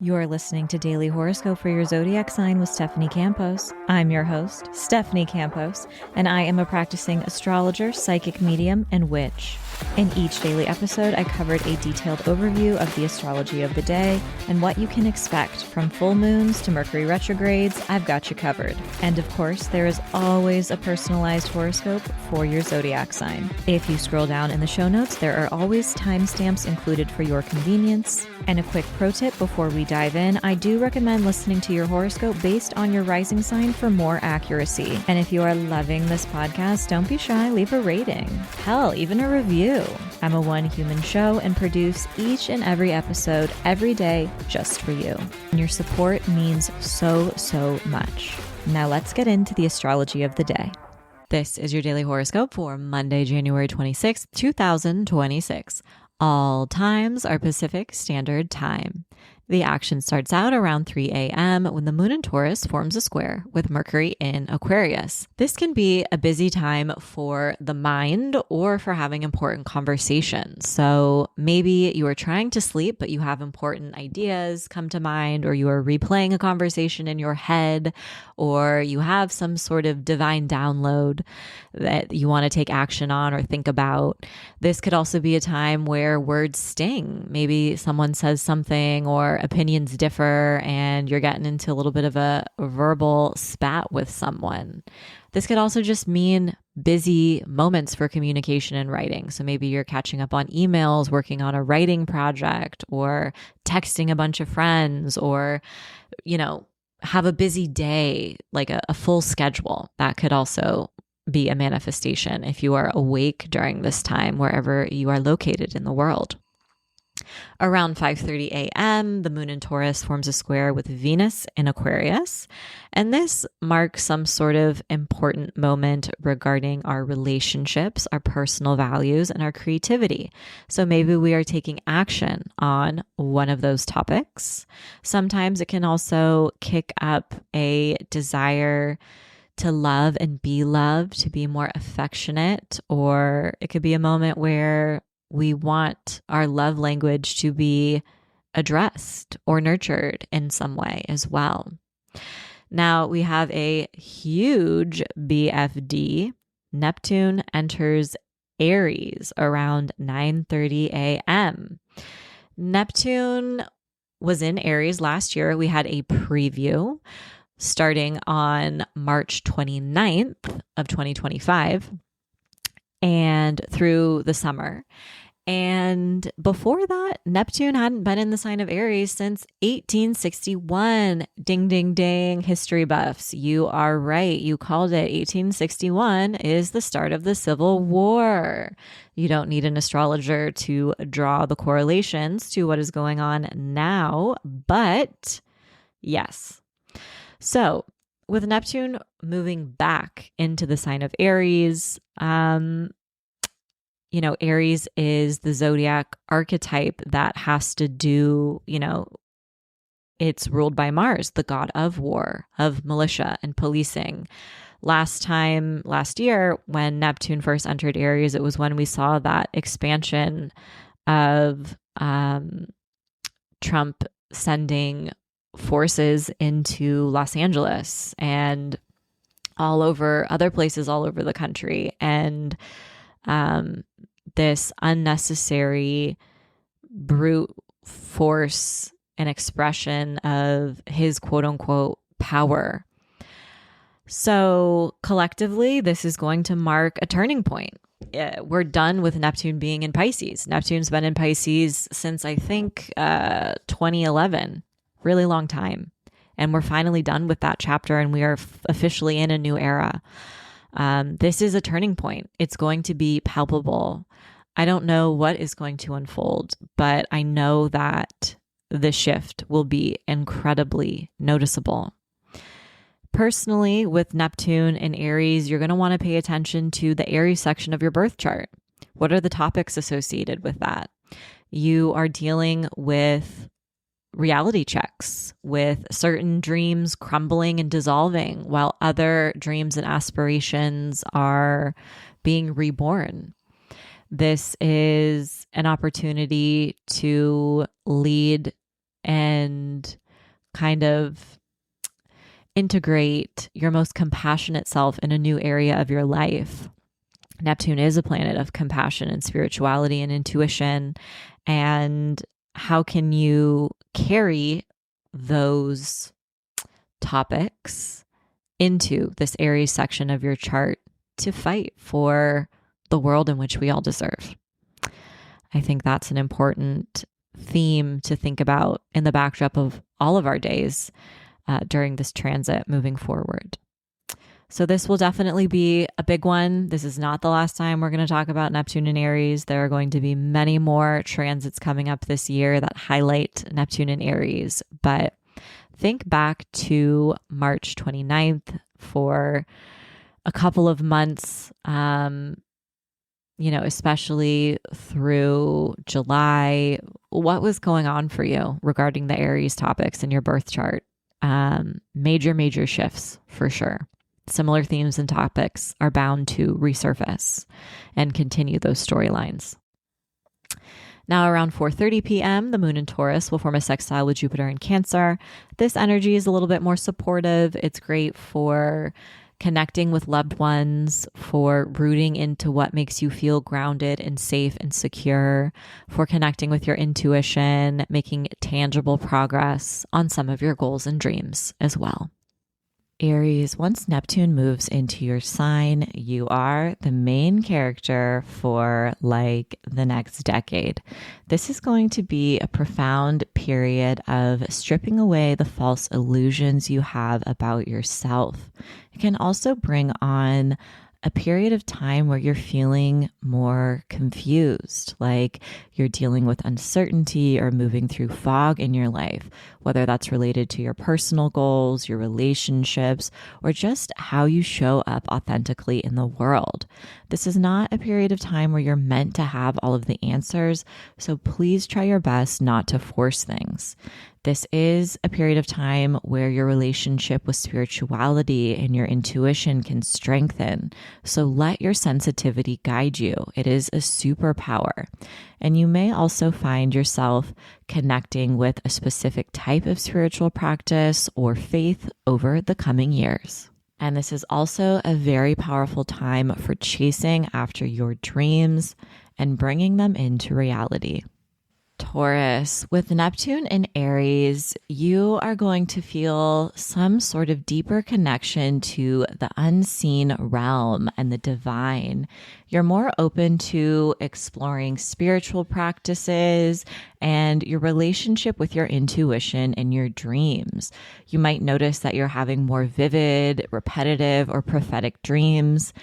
You're listening to Daily Horoscope for your zodiac sign with Stephanie Campos. I'm your host, Stephanie Campos, and I am a practicing astrologer, psychic medium, and witch. In each daily episode, I covered a detailed overview of the astrology of the day and what you can expect from full moons to Mercury retrogrades. I've got you covered. And of course, there is always a personalized horoscope for your zodiac sign. If you scroll down in the show notes, there are always timestamps included for your convenience. And a quick pro tip before we dive in, I do recommend listening to your horoscope based on your rising sign for more accuracy. And if you are loving this podcast, don't be shy, leave a rating. Hell, even a review. I'm a one human show and produce each and every episode every day just for you. And your support means so much. Now let's get into the astrology of the day. This is your daily horoscope for Monday, January 26th, 2026. All times are Pacific Standard Time. The action starts out around 3 a.m. when the moon in Taurus forms a square with Mercury in Aquarius. This can be a busy time for the mind or for having important conversations. So maybe you are trying to sleep, but you have important ideas come to mind, or you are replaying a conversation in your head, or you have some sort of divine download that you want to take action on or think about. This could also be a time where words sting. Maybe someone says something or opinions differ and you're getting into a little bit of a verbal spat with someone. This could also just mean busy moments for communication and writing. So maybe you're catching up on emails, working on a writing project, or texting a bunch of friends, or, have a busy day, like a full schedule. That could also be a manifestation if you are awake during this time, wherever you are located in the world. Around 5:30 a.m., the moon in Taurus forms a square with Venus in Aquarius, and this marks some sort of important moment regarding our relationships, our personal values, and our creativity. So maybe we are taking action on one of those topics. Sometimes it can also kick up a desire to love and be loved, to be more affectionate, or it could be a moment where we want our love language to be addressed or nurtured in some way as well. Now we have a huge BFD. Neptune enters Aries around 9:30 a.m. Neptune was in Aries last year. We had a preview starting on March 29th of 2025 and through the summer. And before that, Neptune hadn't been in the sign of Aries since 1861. Ding, ding, ding, history buffs. You are right. You called it. 1861 is the start of the Civil War. You don't need an astrologer to draw the correlations to what is going on now, but yes. So with Neptune moving back into the sign of Aries, Aries is the zodiac archetype that has to do, it's ruled by Mars, the god of war, of militia and policing. Last year, when Neptune first entered Aries, it was when we saw that expansion of Trump sending forces into Los Angeles and all over other places all over the country. And this unnecessary brute force and expression of his quote unquote power. So collectively, this is going to mark a turning point. We're done with Neptune being in Pisces. Neptune's been in Pisces since I think 2011, really long time. And we're finally done with that chapter and we are officially in a new era. This is a turning point. It's going to be palpable. I don't know what is going to unfold, but I know that the shift will be incredibly noticeable. Personally, with Neptune in Aries, you're going to want to pay attention to the Aries section of your birth chart. What are the topics associated with that? You are dealing with reality checks, with certain dreams crumbling and dissolving while other dreams and aspirations are being reborn. This is an opportunity to lead and kind of integrate your most compassionate self in a new area of your life. Neptune is a planet of compassion and spirituality and intuition. And how can you carry those topics into this Aries section of your chart to fight for the world in which we all deserve? I think that's an important theme to think about in the backdrop of all of our days during this transit moving forward. So this will definitely be a big one. This is not the last time we're going to talk about Neptune and Aries. There are going to be many more transits coming up this year that highlight Neptune and Aries. But think back to March 29th for a couple of months, especially through July. What was going on for you regarding the Aries topics in your birth chart? Major shifts for sure. Similar themes and topics are bound to resurface and continue those storylines. Now around 4:30 p.m., the moon in Taurus will form a sextile with Jupiter in Cancer. This energy is a little bit more supportive. It's great for connecting with loved ones, for rooting into what makes you feel grounded and safe and secure, for connecting with your intuition, making tangible progress on some of your goals and dreams as well. Aries, once Neptune moves into your sign, you are the main character for like the next decade. This is going to be a profound period of stripping away the false illusions you have about yourself. It can also bring on a period of time where you're feeling more confused, like you're dealing with uncertainty or moving through fog in your life, whether that's related to your personal goals, your relationships, or just how you show up authentically in the world. This is not a period of time where you're meant to have all of the answers, so please try your best not to force things. This is a period of time where your relationship with spirituality and your intuition can strengthen. So let your sensitivity guide you. It is a superpower. And you may also find yourself connecting with a specific type of spiritual practice or faith over the coming years. And this is also a very powerful time for chasing after your dreams and bringing them into reality. Taurus, with Neptune in Aries, you are going to feel some sort of deeper connection to the unseen realm and the divine. You're more open to exploring spiritual practices and your relationship with your intuition and your dreams. You might notice that you're having more vivid, repetitive, or prophetic dreams.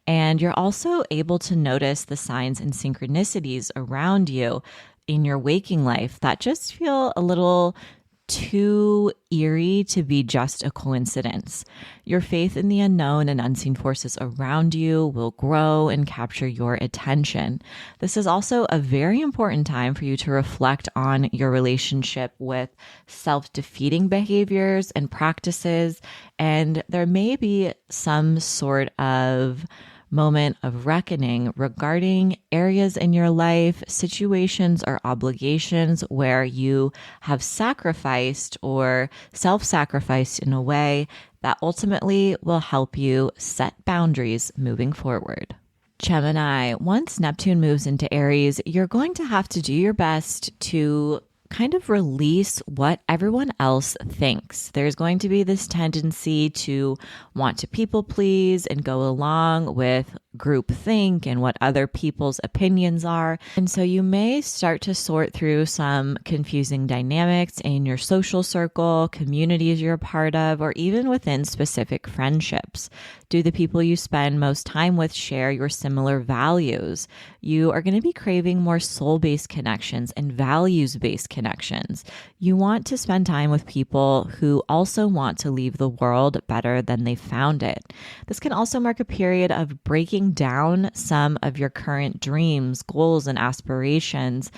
And you're also able to notice the signs and synchronicities around you in your waking life that just feel a little too eerie to be just a coincidence. Your faith in the unknown and unseen forces around you will grow and capture your attention. This is also a very important time for you to reflect on your relationship with self-defeating behaviors and practices, and there may be some sort of moment of reckoning regarding areas in your life, situations, or obligations where you have sacrificed or self-sacrificed in a way that ultimately will help you set boundaries moving forward. Gemini, once Neptune moves into Aries, you're going to have to do your best to kind of release what everyone else thinks. There's going to be this tendency to want to people please and go along with group think and what other people's opinions are. And so you may start to sort through some confusing dynamics in your social circle, communities you're a part of, or even within specific friendships. Do the people you spend most time with share your similar values? You are going to be craving more soul-based connections and values-based connections. You want to spend time with people who also want to leave the world better than they found it. This can also mark a period of breaking down some of your current dreams, goals, and aspirations,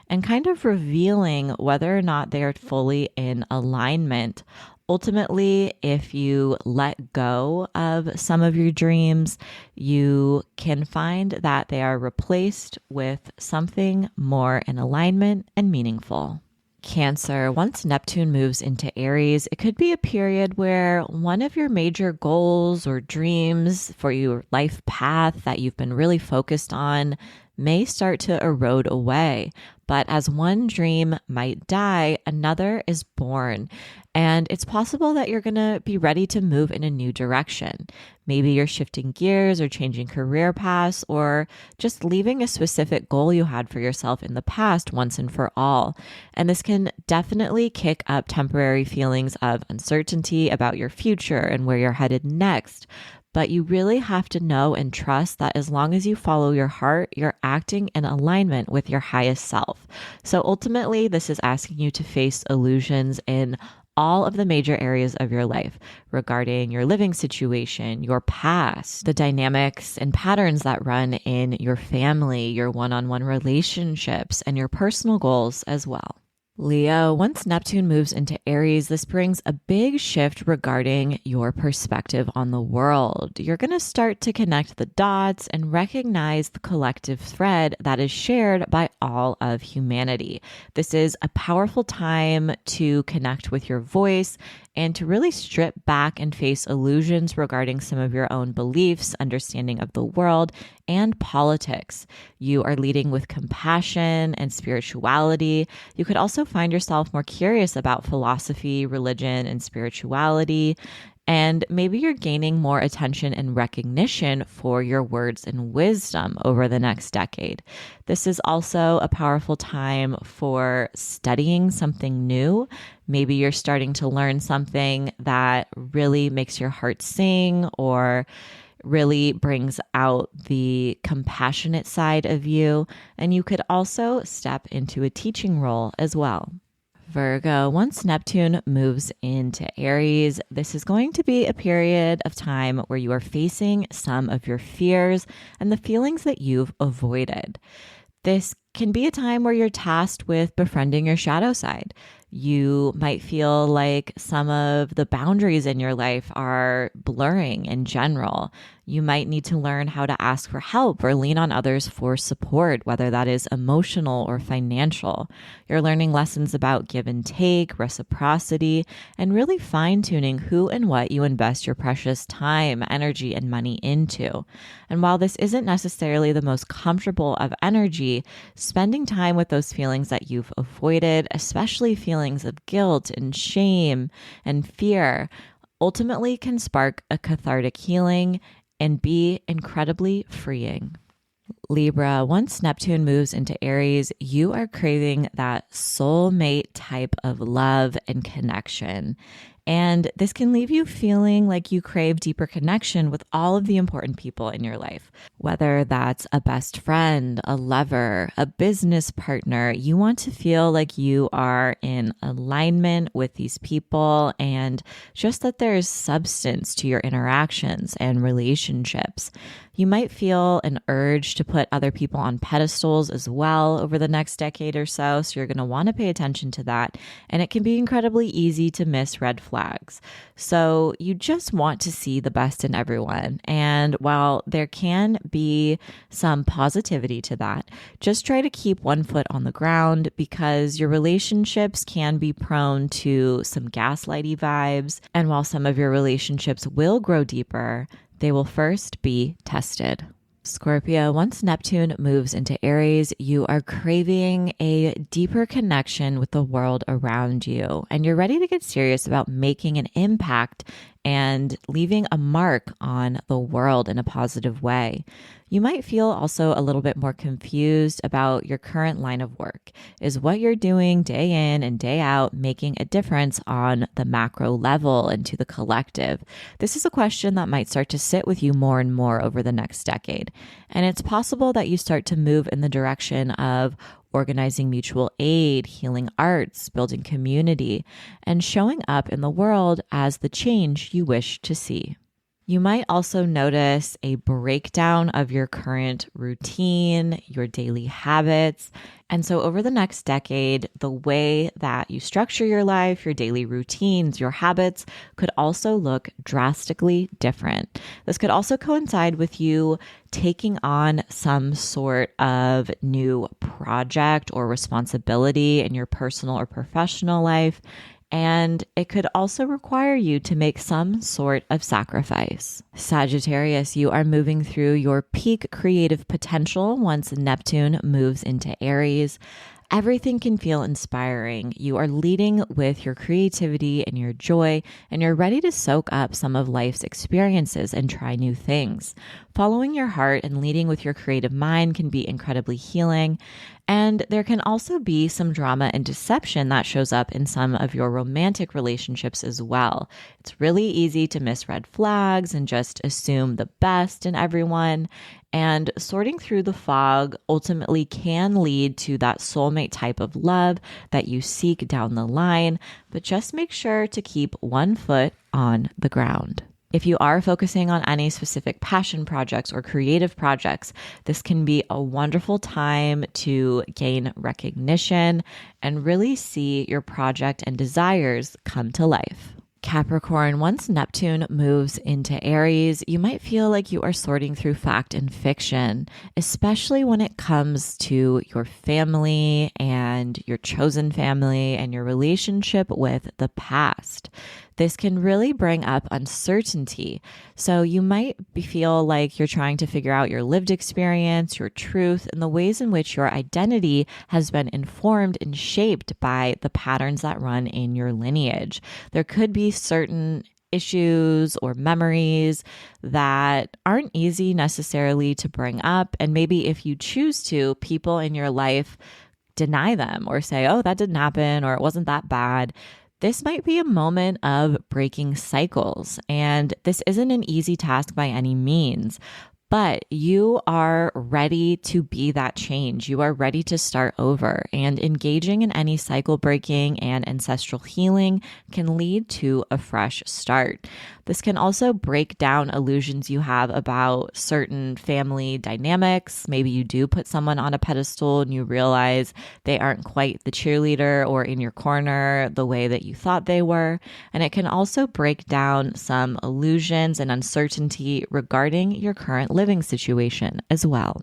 and kind of revealing whether or not they are fully in alignment. Ultimately, if you let go of some of your dreams, you can find that they are replaced with something more in alignment and meaningful. Cancer, once Neptune moves into Aries, it could be a period where one of your major goals or dreams for your life path that you've been really focused on may start to erode away. But as one dream might die, another is born. And it's possible that you're going to be ready to move in a new direction. Maybe you're shifting gears or changing career paths or just leaving a specific goal you had for yourself in the past once and for all. And this can definitely kick up temporary feelings of uncertainty about your future and where you're headed next. But you really have to know and trust that as long as you follow your heart, you're acting in alignment with your highest self. So ultimately, this is asking you to face illusions in all of the major areas of your life regarding your living situation, your past, the dynamics and patterns that run in your family, your one-on-one relationships, and your personal goals as well. Leo, once Neptune moves into Aries, this brings a big shift regarding your perspective on the world. You're going to start to connect the dots and recognize the collective thread that is shared by all of humanity. This is a powerful time to connect with your voice and to really strip back and face illusions regarding some of your own beliefs, understanding of the world, and politics. You are leading with compassion and spirituality. You could also find yourself more curious about philosophy, religion, and spirituality. And maybe you're gaining more attention and recognition for your words and wisdom over the next decade. This is also a powerful time for studying something new. Maybe you're starting to learn something that really makes your heart sing or really brings out the compassionate side of you. And you could also step into a teaching role as well. Virgo, once Neptune moves into Aries, this is going to be a period of time where you are facing some of your fears and the feelings that you've avoided. This can be a time where you're tasked with befriending your shadow side. You might feel like some of the boundaries in your life are blurring in general. You might need to learn how to ask for help or lean on others for support, whether that is emotional or financial. You're learning lessons about give and take, reciprocity, and really fine-tuning who and what you invest your precious time, energy, and money into. And while this isn't necessarily the most comfortable of energy, spending time with those feelings that you've avoided, especially feelings of guilt and shame and fear, ultimately can spark a cathartic healing and be incredibly freeing. Libra, once Neptune moves into Aries, you are craving that soulmate type of love and connection. And this can leave you feeling like you crave deeper connection with all of the important people in your life. Whether that's a best friend, a lover, a business partner, you want to feel like you are in alignment with these people and just that there's substance to your interactions and relationships. You might feel an urge to put other people on pedestals as well over the next decade or so. So you're going to want to pay attention to that. And it can be incredibly easy to miss red flags. So you just want to see the best in everyone. And while there can be some positivity to that, just try to keep one foot on the ground because your relationships can be prone to some gaslighty vibes. And while some of your relationships will grow deeper, they will first be tested. Scorpio, once Neptune moves into Aries, you are craving a deeper connection with the world around you, and you're ready to get serious about making an impact and leaving a mark on the world in a positive way. You might feel also a little bit more confused about your current line of work. Is what you're doing day in and day out making a difference on the macro level and to the collective? This is a question that might start to sit with you more and more over the next decade. And it's possible that you start to move in the direction of organizing mutual aid, healing arts, building community, and showing up in the world as the change you wish to see. You might also notice a breakdown of your current routine, your daily habits. And so over the next decade, the way that you structure your life, your daily routines, your habits could also look drastically different. This could also coincide with you taking on some sort of new project or responsibility in your personal or professional life. And it could also require you to make some sort of sacrifice. Sagittarius, you are moving through your peak creative potential once Neptune moves into Aries. Everything can feel inspiring. You are leading with your creativity and your joy, and you're ready to soak up some of life's experiences and try new things. Following your heart and leading with your creative mind can be incredibly healing. And there can also be some drama and deception that shows up in some of your romantic relationships as well. It's really easy to miss red flags and just assume the best in everyone. And sorting through the fog ultimately can lead to that soulmate type of love that you seek down the line, but just make sure to keep one foot on the ground. If you are focusing on any specific passion projects or creative projects, this can be a wonderful time to gain recognition and really see your project and desires come to life. Capricorn, once Neptune moves into Aries, you might feel like you are sorting through fact and fiction, especially when it comes to your family and your chosen family and your relationship with the past. This can really bring up uncertainty. So you might feel like you're trying to figure out your lived experience, your truth, and the ways in which your identity has been informed and shaped by the patterns that run in your lineage. There could be certain issues or memories that aren't easy necessarily to bring up. And maybe if you choose to, people in your life deny them or say, oh, that didn't happen, or it wasn't that bad. This might be a moment of breaking cycles, and this isn't an easy task by any means, but you are ready to be that change. You are ready to start over, and engaging in any cycle breaking and ancestral healing can lead to a fresh start. This can also break down illusions you have about certain family dynamics. Maybe you do put someone on a pedestal and you realize they aren't quite the cheerleader or in your corner the way that you thought they were. And it can also break down some illusions and uncertainty regarding your current living situation as well.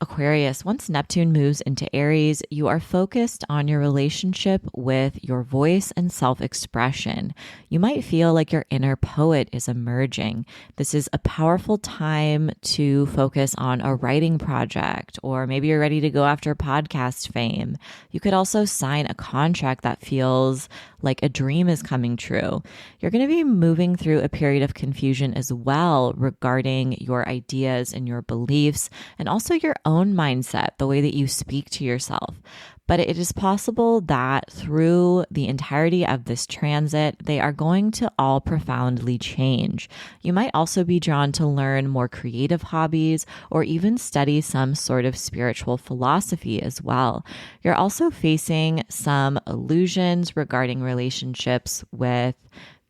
Aquarius, once Neptune moves into Aries, you are focused on your relationship with your voice and self-expression. You might feel like your inner poet is emerging. This is a powerful time to focus on a writing project, or maybe you're ready to go after podcast fame. You could also sign a contract that feels like a dream is coming true. You're going to be moving through a period of confusion as well regarding your ideas and your beliefs, and also your own mindset, the way that you speak to yourself. But it is possible that through the entirety of this transit, they are going to all profoundly change. You might also be drawn to learn more creative hobbies or even study some sort of spiritual philosophy as well. You're also facing some illusions regarding relationships with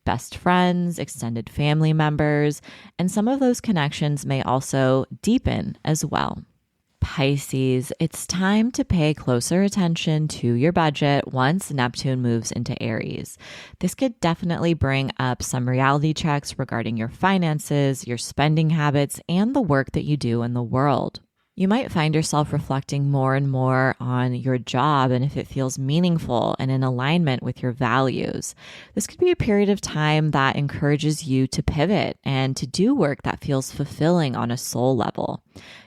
best friends, extended family members, and some of those connections may also deepen as well. Pisces, it's time to pay closer attention to your budget once Neptune moves into Aries. This could definitely bring up some reality checks regarding your finances, your spending habits, and the work that you do in the world. You might find yourself reflecting more and more on your job and if it feels meaningful and in alignment with your values. This could be a period of time that encourages you to pivot and to do work that feels fulfilling on a soul level.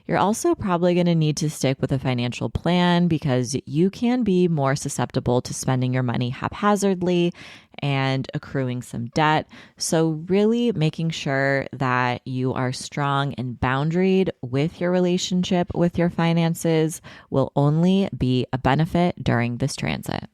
You're also probably going to need to stick with a financial plan because you can be more susceptible to spending your money haphazardly and accruing some debt. So really making sure that you are strong and boundaried with your relationship with your finances will only be a benefit during this transit.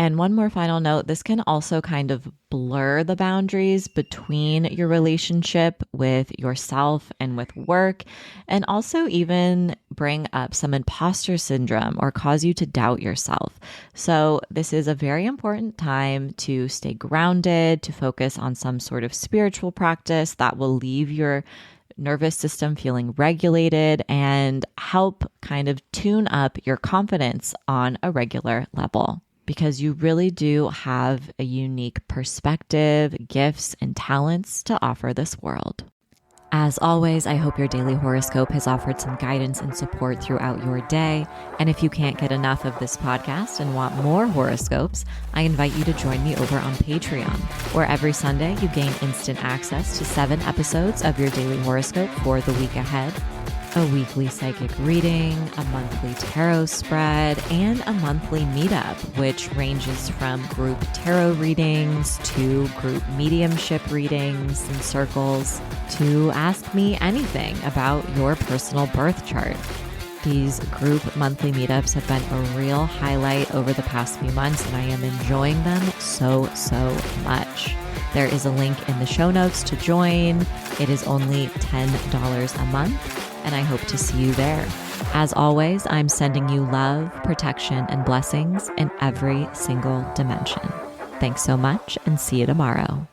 And one more final note, this can also kind of blur the boundaries between your relationship with yourself and with work, and also even bring up some imposter syndrome or cause you to doubt yourself. So this is a very important time to stay grounded, to focus on some sort of spiritual practice that will leave your nervous system feeling regulated and help kind of tune up your confidence on a regular level, because you really do have a unique perspective, gifts, and talents to offer this world. As always, I hope your daily horoscope has offered some guidance and support throughout your day. And if you can't get enough of this podcast and want more horoscopes, I invite you to join me over on Patreon, where every Sunday you gain instant access to 7 episodes of your daily horoscope for the week ahead, a weekly psychic reading, a monthly tarot spread, and a monthly meetup, which ranges from group tarot readings to group mediumship readings and circles to ask me anything about your personal birth chart. These group monthly meetups have been a real highlight over the past few months, and I am enjoying them so much. There is a link in the show notes to join. It is only $10 a month, and I hope to see you there. As always, I'm sending you love, protection, and blessings in every single dimension. Thanks so much, and see you tomorrow.